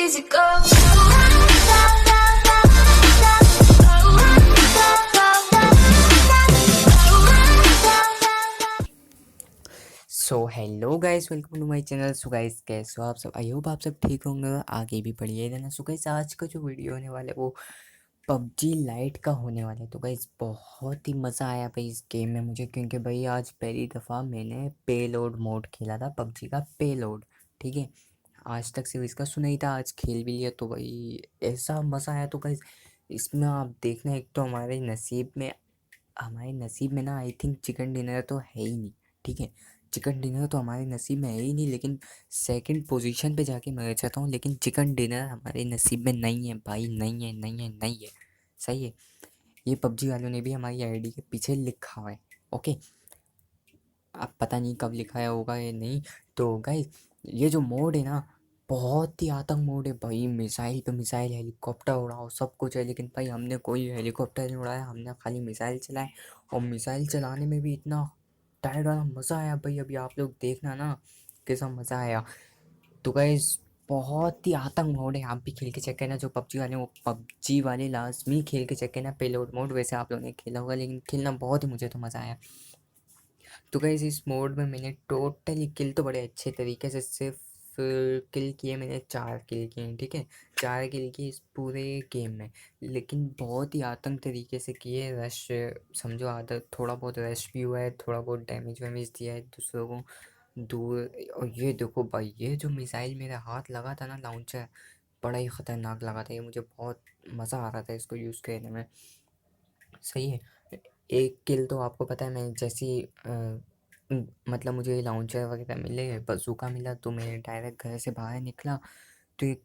easy go. So hello guys, welcome to my channel. So guys, कैसे हो आप सब? आई होप आप सब ठीक होंगे, आगे भी बढ़िया ही रहना। सो गाइस, आज का जो वीडियो होने वाला है वो पबजी लाइट का होने वाला है। तो गाइस, बहुत ही मज़ा आया भाई इस गेम में मुझे, क्योंकि भाई आज पहली दफ़ा मैंने पेलोड मोड खेला था, पबजी का पेलोड। ठीक है, आज तक सिर्फ इसका सुना ही था, आज खेल भी लिया तो भाई ऐसा मज़ा आया। तो गाइस, इसमें आप देखना, एक तो हमारे नसीब में ना आई थिंक चिकन डिनर तो है ही नहीं। ठीक है, चिकन डिनर तो हमारे नसीब में है ही नहीं, लेकिन सेकंड पोजीशन पे जाके मैं चाहता हूँ, लेकिन चिकन डिनर हमारे नसीब में नहीं है भाई, नहीं है, नहीं है, नहीं है। सही है, ये पबजी वालों ने भी हमारी आईडी के पीछे लिखा हुआ है। ओके, अब पता नहीं कब लिखा है होगा या नहीं। तो गाइस, ये जो मोड है ना, बहुत ही आतंक मोड है भाई। मिसाइल पे मिसाइल, हेलीकॉप्टर उड़ाओ, सब कुछ है, लेकिन भाई हमने कोई हेलीकॉप्टर नहीं उड़ाया, हमने खाली मिसाइल चलाए। और मिसाइल चलाने में भी इतना टायर्ड वाला मज़ा आया भाई, अभी आप लोग देखना ना कैसा मज़ा आया। तो गाइस, बहुत ही आतंक मोड है, आप भी खेल के चेक करना। जो पबजी वाले वो पबजी वाले लाजमी खेल के चेक करना पेलोड मोड। वैसे आप लोगों ने खेला होगा, लेकिन खेलना बहुत ही मुझे तो मज़ा आया। तो गाइस, इस मोड में मैंने टोटली किल तो बड़े अच्छे तरीके से सिर्फ किल किए, मैंने 4 किल किए हैं। ठीक है, 4 किल किए इस पूरे गेम में, लेकिन बहुत ही आतंक तरीके से किए। रश समझो, आदत थोड़ा बहुत रश भी हुआ है, थोड़ा बहुत डैमेज वैमेज दिया है दूसरों को दूर। और ये देखो भाई, ये जो मिसाइल मेरे हाथ लगा था ना, लॉन्चर, बड़ा ही ख़तरनाक लगा था ये मुझे, बहुत मज़ा आ रहा था इसको यूज़ करने में। सही है, एक किल तो आपको पता है, मैं जैसे ही मतलब मुझे लाउंचर वगैरह मिले, बंदूका मिला, तो मैं डायरेक्ट घर से बाहर निकला तो एक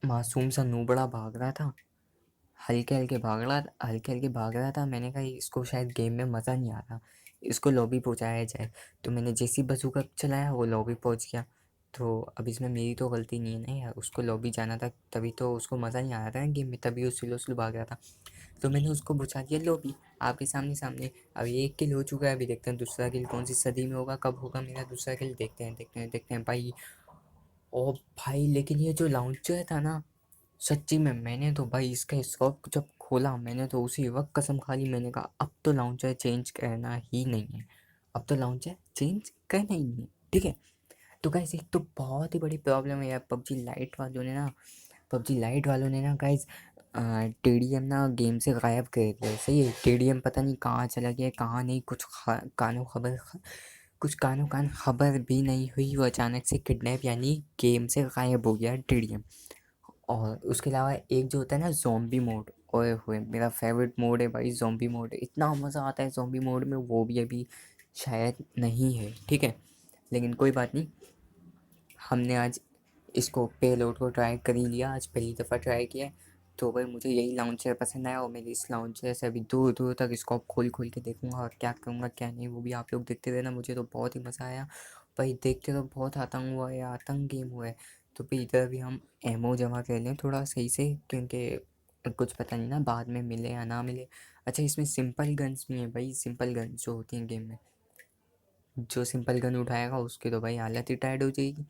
मासूम सा नूबड़ा भाग रहा था, हल्के हल्के भाग रहा था। मैंने कहा इसको शायद गेम में मज़ा नहीं आ रहा, इसको लॉबी पहुंचाया जाए। तो मैंने जैसे ही बंदूका चलाया, वो लॉबी पहुंच गया। तो अब इसमें मेरी तो गलती नहीं है ना यार, उसको लॉबी जाना था, तभी तो उसको मज़ा नहीं आ रहा था ना गेम में, तभी वो स्लो स्लो भाग रहा था। तो मैंने उसको बुझा दिया लॉबी, आपके सामने सामने। अब एक किल हो चुका है, अभी देखते हैं दूसरा किल कौन सी सदी में होगा, कब होगा मेरा दूसरा किल। देखते हैं, देखते हैं, देखते हैं भाई। ओ भाई, लेकिन ये जो लाउंचर था ना, सच्ची में मैंने तो भाई इसका स्कोप जब खोला, मैंने तो उसी वक्त कसम खा ली। मैंने कहा अब तो लॉन्चर चेंज करना ही नहीं है, अब तो लॉन्चर चेंज करना ही नहीं है। ठीक है, तो गाइस, एक तो बहुत ही बड़ी प्रॉब्लम है यार, पबजी लाइट वालों ने ना गाइस टीडीएम ना गेम से गायब कर दिया। सही है, टीडीएम पता नहीं कहाँ चला गया, कहाँ नहीं, कुछ कानो कान खबर भी नहीं हुई, वो अचानक से किडनैप यानी गेम से गायब हो गया टीडीएम। और उसके अलावा एक जो होता है ना ज़ॉम्बी मोड, ओए होए मेरा फेवरेट मोड है भाई ज़ॉम्बी मोड, इतना मज़ा आता है ज़ॉम्बी मोड में, वो भी अभी शायद नहीं है। ठीक है, लेकिन कोई बात नहीं, हमने आज इसको पेलोड को ट्राई कर ही लिया, आज पहली दफ़ा ट्राई किया है। तो भाई मुझे यही लाउंचर पसंद आया, और मेरे इस लाउंचर से अभी दूर दूर तक इसको खोल खोल के देखूंगा, और क्या करूँगा क्या नहीं वो भी आप लोग देखते रहना। मुझे तो बहुत ही मज़ा आया भाई, देख के तो बहुत आतंक हुआ है, आतंक गेम हुआ है। तो भाई इधर भी हम एमओ जमा कर लें थोड़ा सही से, क्योंकि कुछ पता नहीं ना बाद में मिले या ना मिले। अच्छा, इसमें सिंपल गन्स भी हैं भाई, सिंपल गन्स जो होती हैं गेम में, जो सिंपल गन उठाएगा उसकी तो भाई हालत ही टाइट हो जाएगी।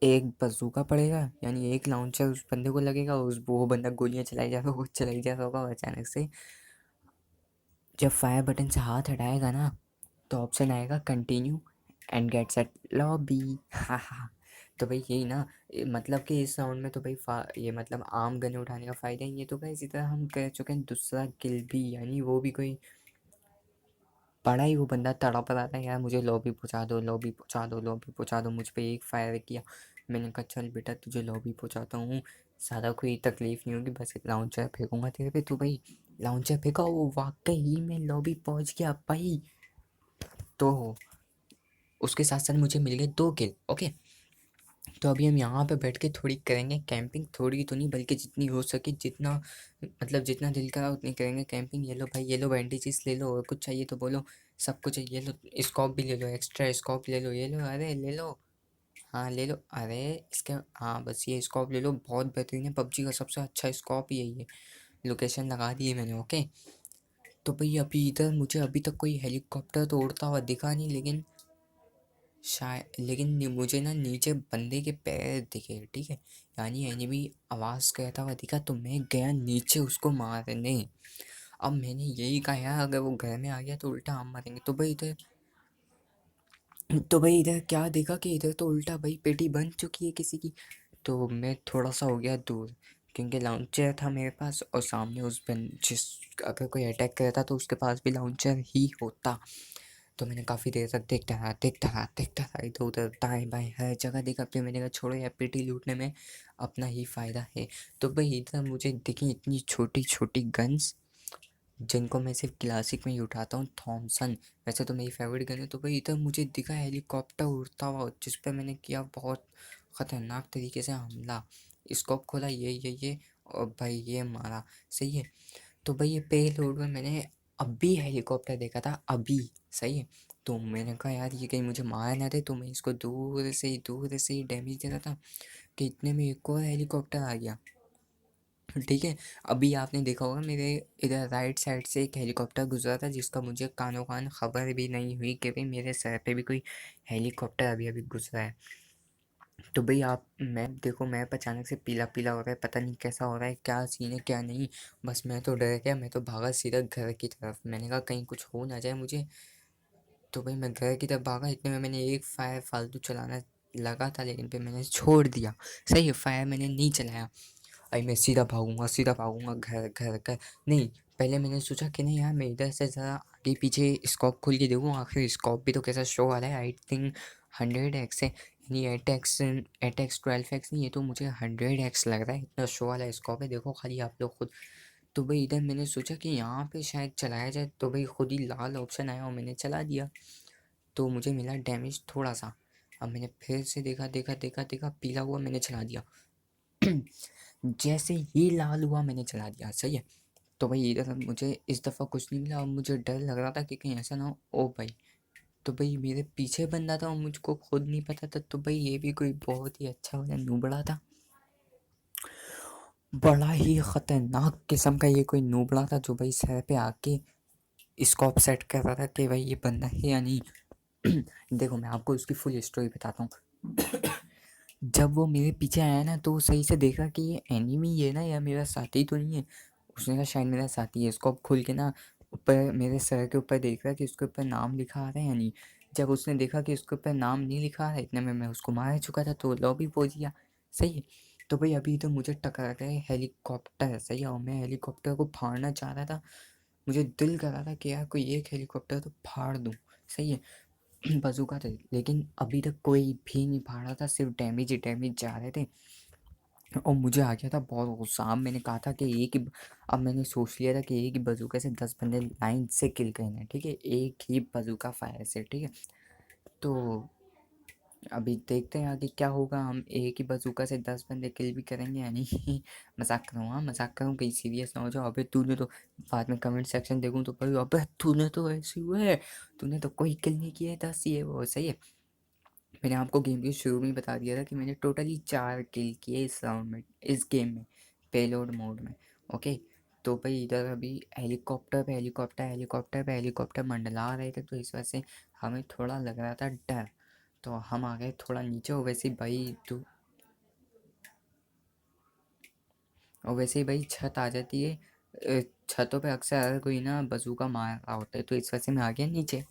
एक बज़ूका पड़ेगा, यानी एक लाउंचर उस बंदे को लगेगा, उस वो बंदा गोलियां चलाई जा रहा होगा, चलाई जा रहा होगा, और अचानक से जब फायर बटन से हाथ हटाएगा ना, तो ऑप्शन आएगा continue and get set lobby. हाँ हाँ, तो भाई यही ना, मतलब कि इस राउंड में तो भाई ये मतलब आम गन उठाने का फ़ायदा ही है। तो भाई इसी तरह हम कर चुके हैं दूसरा किल भी, यानी वो भी कोई बड़ा ही वो बंदा तड़प रहा था यार, मुझे लॉबी पहुंचा दो, लॉबी पहुंचा दो, लॉबी पहुंचा दो। मुझ पे एक फायर किया, मैंने कहा चल बेटा तुझे लॉबी पहुंचाता हूँ, ज़्यादा कोई तकलीफ़ नहीं होगी, बस एक लाउंचर फेंकूंगा तेरे पे। तो भाई लाउंचर फेंका, वो वाकई में लॉबी पहुंच गया भाई। तो उसके साथ साथ मुझे मिल गए 2 किल। ओके, तो अभी हम यहाँ पे बैठ के थोड़ी करेंगे कैंपिंग, थोड़ी तो नहीं बल्कि जितनी हो सके, जितना मतलब जितना दिल करा उतनी करेंगे कैंपिंग। ये लो भाई, ये लो बैंडेजेस ले लो, और कुछ चाहिए तो बोलो, सब कुछ है। ये लो स्कोप भी ले लो, एक्स्ट्रा स्कोप ले लो, ये लो, अरे ले लो, हाँ ले लो, अरे इसके, हाँ बस ये स्कोप ले लो, बहुत बेहतरीन है, पबजी का सबसे अच्छा स्कोप यही है। लोकेशन लगा दी है मैंने। ओके, तो भाई अभी इधर मुझे अभी तक कोई हेलीकॉप्टर तो उड़ता हुआ दिखा नहीं, लेकिन शायद, लेकिन मुझे ना नीचे बंदे के पैर दिखे, ठीक है, यानी एनिमी आवाज़ करता हुआ दिखा, तो मैं गया नीचे उसको मारने। अब मैंने यही कहा यार अगर वो घर में आ गया तो उल्टा हम मरेंगे। तो भाई इधर क्या देखा कि इधर तो उल्टा भाई पेटी बन चुकी है किसी की। तो मैं थोड़ा सा हो गया दूर, क्योंकि लाउंचर था मेरे पास, और सामने उस बन जिस अगर कोई अटैक करता तो उसके पास भी लाउंचर ही होता। तो मैंने काफ़ी देर तक देखता रहा इधर उधर दाएं बाएं हर जगह देखा। फिर मैंने कहा छोड़ो यार, पेटी लूटने में अपना ही फ़ायदा है। तो भाई इधर मुझे दिखी इतनी छोटी छोटी गन्स, जिनको मैं सिर्फ क्लासिक में ही उठाता हूँ, थॉमसन। वैसे तो मेरी फेवरेट गन है। तो भाई इधर मुझे दिखा हेलीकॉप्टर उड़ता हुआ, जिस पर मैंने किया बहुत ख़तरनाक तरीके से हमला। स्कोप खोला, ये और भाई ये मारा। सही है। तो भाई ये पे लोड में मैंने अभी हेलीकॉप्टर देखा था अभी। सही है। तो मैंने कहा यार ये कहीं मुझे मार ना दे, तो मैं इसको दूर से ही डैमेज दे रहा था कि इतने में एक और हेलीकॉप्टर आ गया। ठीक है। अभी आपने देखा होगा मेरे इधर राइट साइड से एक हेलीकॉप्टर गुजरा था, जिसका मुझे कानो कान खबर भी नहीं हुई कि भाई मेरे सर पे भी कोई हेलीकॉप्टर अभी अभी गुजरा है। तो भाई आप मैप देखो, मैप अचानक से पीला पीला हो रहा है, पता नहीं कैसा हो रहा है, क्या सीन है क्या नहीं। बस मैं तो डर गया, मैं तो भागा सीधा घर की तरफ। मैंने कहा कहीं कुछ हो ना जाए मुझे। तो भाई मैं घर की तरफ भागा, इतने में मैंने एक फायर फालतू चलाना लगा था, लेकिन फिर मैंने छोड़ दिया। सही है, फायर मैंने नहीं चलाया। भाई मैं सीधा भागूंगा घर घर कर। नहीं, पहले मैंने सोचा कि नहीं यार, मैं इधर से ज़रा आगे पीछे स्कोप खोल के देखूँ, आखिर स्कोप भी तो कैसा शो आ रहा है। आई थिंक 100x है, यानी 8x 12x नहीं, ये तो मुझे 100x लग रहा है, इतना शो वाला स्कोप है, देखो खाली आप लोग खुद। तो भाई इधर मैंने सोचा कि यहाँ पे शायद चलाया जाए, तो भाई खुद ही लाल ऑप्शन आया और मैंने चला दिया। तो मुझे मिला डैमेज थोड़ा सा। अब मैंने फिर से देखा पीला हुआ, मैंने चला दिया। जैसे ही लाल हुआ मैंने चला दिया। सही है। तो भाई इधर मुझे इस दफ़ा कुछ नहीं मिला, और मुझे डर लग रहा था कि कहीं ऐसा ना हो। ओ भाई, तो भाई मेरे पीछे बंदा था और मुझको खुद नहीं पता था। तो भाई ये भी कोई बहुत ही अच्छा वाला नूबड़ा था, बड़ा ही ख़तरनाक किस्म का ये कोई नूबड़ा था, जो भाई सर पे आके स्कोप सेट कर रहा था कि भाई ये बंदा है या नहीं। देखो मैं आपको उसकी फुल स्टोरी बताता हूँ। जब वो मेरे पीछे आया ना, तो वो सही से देखा कि ये एनिमी है ना, या मेरा साथी तो नहीं है। उसने कहा शायद मेरा साथी है। इसको अब खुल के ना ऊपर मेरे सर के ऊपर देख रहा है कि उसके ऊपर नाम लिखा आ रहा है या नहीं। जब उसने देखा कि उसके ऊपर नाम नहीं लिखा है, इतने में मैं उसको मार चुका था, तो लॉबी पहुंच गया। सही है। तो भाई अभी तो मुझे टकरा गए हेलीकॉप्टर। सही है, और मैं हेलीकॉप्टर को फाड़ना चाह रहा था। मुझे दिल कर रहा था कि यार कोई एक हेलीकॉप्टर तो फाड़ दूँ। सही है। बज़ूका थे, लेकिन अभी तक कोई भी नहीं फाड़ा था, सिर्फ डैमेज ही डैमेज जा रहे थे। और मुझे आ गया था बहुत गुस्सा। अब मैंने कहा था कि एक ही, अब मैंने सोच लिया था कि एक ही बज़ूका से 10 बंदे लाइन से किल करना है। ठीक है, एक ही बज़ूका फायर से। ठीक है। तो अभी देखते हैं आगे क्या होगा। हम एक ही बज़ूका से 10 बंदे किल भी करेंगे या नहीं। मजाक करूँ, हाँ मजाक करूँ, कहीं सीरियस ना हो जाओ। अबे तूने तो, बाद में कमेंट सेक्शन देखूँ तो भाई अबे तूने तो ऐसे हुआ है, तूने तो कोई किल नहीं किया है, 10 ये वो। सही है। मैंने आपको गेम के शुरू में ही बता दिया था कि मैंने टोटली 4 किल किए इस राउंड में, इस गेम में, पेलोड मोड में। ओके। तो भाई इधर अभी हेलीकॉप्टर मंडला रहे थे, तो इस वजह से हमें थोड़ा लग रहा था डर। तो हम आ गए थोड़ा नीचे। और वैसे ही भाई तो, और वैसे ही भाई छत आ जाती है। छतों पे अक्सर अगर कोई ना बजूका मार रहा होता है, तो इस वजह से मैं आ गया नीचे।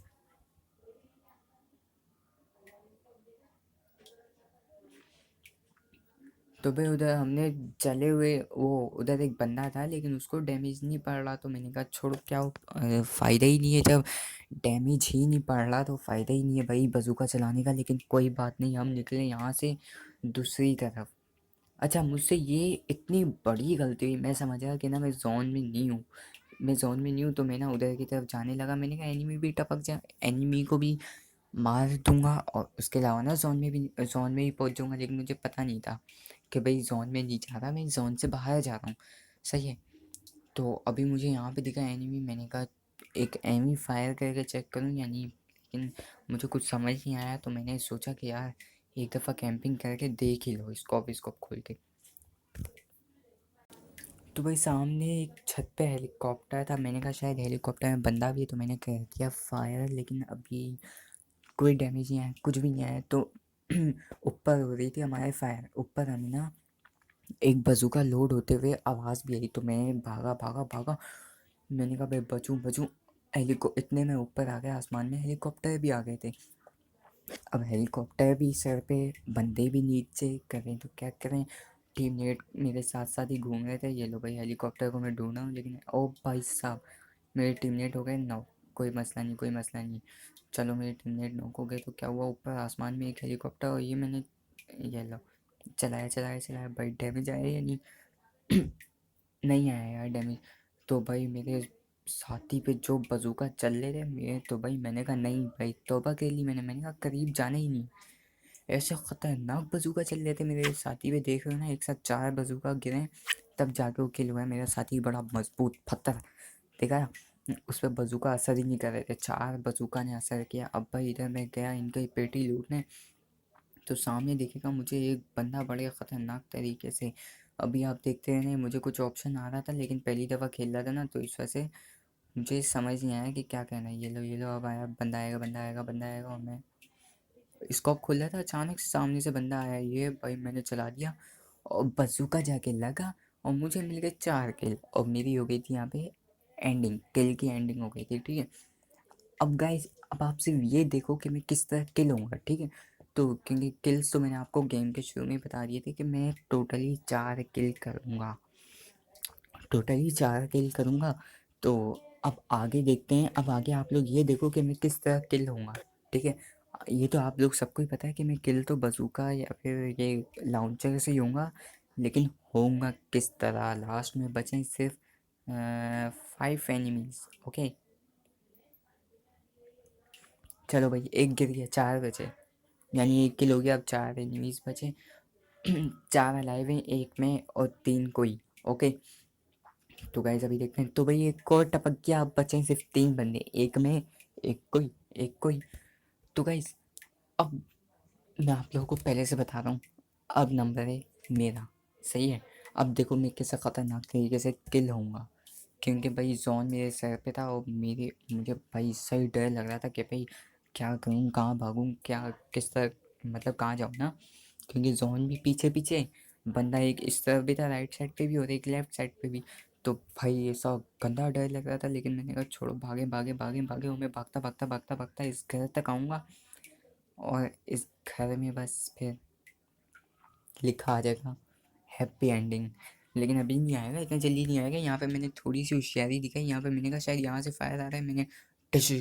तो भाई उधर हमने जले हुए, वो उधर एक बंदा था लेकिन उसको डैमेज नहीं पड़ रहा, तो मैंने कहा छोड़ो, क्या फ़ायदा ही नहीं है। जब डैमेज ही नहीं पड़ रहा तो फ़ायदा ही नहीं है भाई बज़ूका चलाने का। लेकिन कोई बात नहीं, हम निकले यहाँ से दूसरी तरफ। अच्छा, मुझसे ये इतनी बड़ी गलती हुई, मैं समझ गया कि ना मैं जोन में नहीं हूँ। मैं जोन में नहीं हूँ, तो मैं ना उधर की तरफ जाने लगा। मैंने कहा एनिमी भी टपक जाए, एनिमी को भी मार दूंगा, और उसके अलावा ना जोन में ही पहुंच जाऊंगा। लेकिन मुझे पता नहीं था कि भाई जोन में नहीं जा रहा, मैं जोन से बाहर जा रहा हूँ। सही है। तो अभी मुझे यहाँ पे दिखा एनिमी, मैंने कहा एक एनिमी फायर करके चेक करूँ या नहीं, लेकिन मुझे कुछ समझ नहीं आया। तो मैंने सोचा कि यार एक दफ़ा कैंपिंग करके देख ही लो, स्कोप खोल के। तो भाई सामने एक छत पे हेलीकॉप्टर था, मैंने कहा शायद हेलीकॉप्टर में बंदा भी है, तो मैंने कर दिया फायर। लेकिन अभी कोई डैमेज नहीं आया, कुछ भी नहीं आया। तो ऊपर हो रही थी हमारे फायर, ऊपर हमें ना एक बजूका लोड होते हुए आवाज़ भी आई। तो मैं भागा भागा भागा, मैंने कहा भाई बचूं बचूं। इतने में ऊपर आ गया, आसमान में हेलीकॉप्टर भी आ गए थे। अब हेलीकॉप्टर भी सर पे, बंदे भी नीचे, करें तो क्या करें। टीममेट मेरे साथ साथ ही घूम रहे थे। ये लो भाई हेलीकॉप्टर को मैं ढूंढ रहा हूँ, लेकिन ओ भाई साहब मेरे टीममेट हो गए नॉक। कोई मसला नहीं, कोई मसला नहीं। चलो मेरे टीममेट नॉक हो गए तो क्या हुआ, ऊपर आसमान में एक हेलीकॉप्टर, और ये मैंने, ये लो चलाया चलाया चलाया भाई, डैमेज आया या नहीं? नहीं आया यार डैमेज। तो भाई मेरे साथी पे जो बजूका चल रहे थे मेरे, तो भाई मैंने कहा नहीं भाई, तौबा कर ली मैंने कहा करीब जाना ही नहीं। ऐसे ख़तरनाक बजूका चल रहे थे मेरे साथी पे, देख रहे हो ना, एक साथ 4 बजूका गिरे, तब जाके वो किल हुआ है। मेरा साथी बड़ा मजबूत पत्थर, देखा उस पर बजूका असर ही नहीं कर रहे थे, 4 बजूका ने असर किया। अब भाई इधर मैं गया इनकी पेटी लूटने, तो सामने दिखेगा मुझे एक बंदा बड़े ख़तरनाक तरीके से। अभी आप देखते रहने, मुझे कुछ ऑप्शन आ रहा था, लेकिन पहली दफ़ा खेल रहा था ना, तो इस वजह से मुझे समझ नहीं आया कि क्या कहना है। ये लो अब आया, बंदा आएगा बंदा आएगा बंदा आएगा, और मैं स्कोप खोला था, अचानक से सामने से बंदा आया। ये भाई मैंने चला दिया और बजूका जाके लगा, और मुझे मिल गए 4 किल, और मेरी हो गई थी यहाँ पे एंडिंग, किल की एंडिंग हो गई थी, ठीक है। अब गाइस, अब आप सिर्फ ये देखो कि मैं किस तरह किल होऊंगा, ठीक है। तो क्योंकि किल्स तो मैंने आपको गेम के शुरू में बता दिए थे कि मैं टोटली 4 किल करूँगा, टोटली 4 किल करूँगा। तो अब आगे देखते हैं, अब आगे आप लोग ये देखो कि मैं किस तरह किल होऊंगा, ठीक है। ये तो आप लोग सबको ही पता है कि मैं किल तो बजूका या फिर ये लाउंचर से ही होऊंगा, लेकिन होऊंगा किस तरह। लास्ट में बचे सिर्फ 5 एनिमीज, ओके। चलो भाई एक गिर गया, 4 बचे, यानी 1 किल हो गया। अब 4 एनिमीज बचे, 4 अलाइव हैं, 1 में और 3 कोई, ओके। तो गाइस अभी देखते हैं, तो भाई एक और टपक गया, अब बचे हैं सिर्फ 3 बंदे, 1 में, एक कोई, एक कोई। तो गाइस अब मैं आप लोगों को पहले से बता रहा हूँ, अब नंबर है मेरा, सही है। अब देखो मैं कैसे ख़तरनाक तरीके से किल होऊंगा, क्योंकि भाई जोन मेरे सर पे था, और मुझे भाई सही डर लग रहा था कि भाई क्या करूँ, कहाँ भागूँ, क्या किस तरह, मतलब कहाँ जाऊँ ना, क्योंकि जोन भी पीछे पीछे, बंदा एक इस तरफ भी था राइट साइड पे भी, और एक लेफ्ट साइड पे भी। तो भाई ये सब गंदा डर लग रहा था, लेकिन मैंने कहा छोड़ो, भागे भागे भागे भागे, और मैं भागता भागता भागता भागता इस घर तक आऊँगा, और इस घर में बस फिर लिखा आ जाएगा हैप्पी एंडिंग। लेकिन अभी नहीं आएगा, इतना जल्दी नहीं आएगा। यहाँ पे मैंने थोड़ी सी होशियारी दिखाई, यहाँ पे मैंने कहा शायद यहाँ से फायर आ रहा है, मैंने टश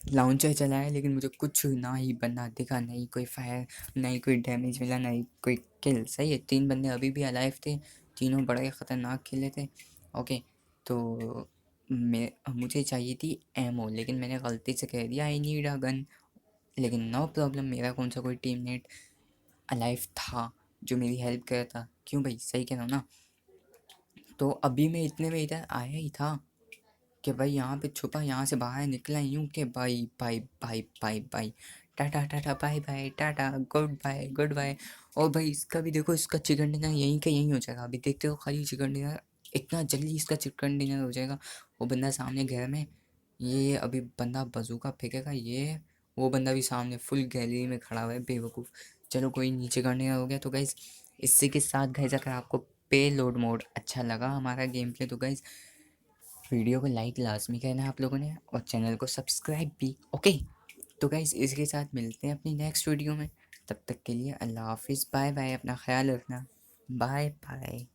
लॉन्चर चलाया, लेकिन मुझे कुछ ना ही बंदा दिखा, नहीं कोई फायर, ना ही कोई डैमेज मिला, ना ही कोई किल। सही है, 3 बंदे अभी भी अलाइव थे, तीनों बड़े ख़तरनाक खेले थे, ओके। तो मुझे चाहिए थी एमओ, लेकिन मैंने गलती से कह दिया आई नीड अ गन, लेकिन नो प्रॉब्लम, मेरा कौन सा कोई टीममेट अलाइव था जो मेरी हेल्प कर रहा था, क्यों भाई, सही कह रहा हूँ ना। तो अभी मैं इतने में इधर आया ही था कि भाई यहाँ पे छुपा, यहाँ से बाहर निकला यूँ कि भाई भाई भाई भाई भाई, tata tata bye bye tata goodbye. और भाई इसका भी देखो, इसका चिकन डिनर यहीं का यहीं हो जाएगा। अभी देखते हो खाली चिकन डिनर, इतना जल्दी इसका चिकन डिनर हो जाएगा। वो बंदा सामने घर में, ये अभी बंदा बजूका फेंकेगा, ये वो बंदा भी सामने फुल गैलरी में खड़ा हुआ है बेवकूफ़। चलो कोई नीचे करने हो गया। तो गाइज़ इसी के साथ गाइज़, अगर आपको पे लोड मोड अच्छा लगा हमारा गेम प्ले, तो गाइज़ वीडियो को लाइक लाजमी करना है आप लोगों ने, और चैनल को सब्सक्राइब भी, ओके। तो गाइज़ इसके साथ मिलते हैं अपनी नेक्स्ट वीडियो में, तब तक के लिए अल्लाह हाफिज़, बाय बाय, अपना ख्याल रखना, बाय बाय।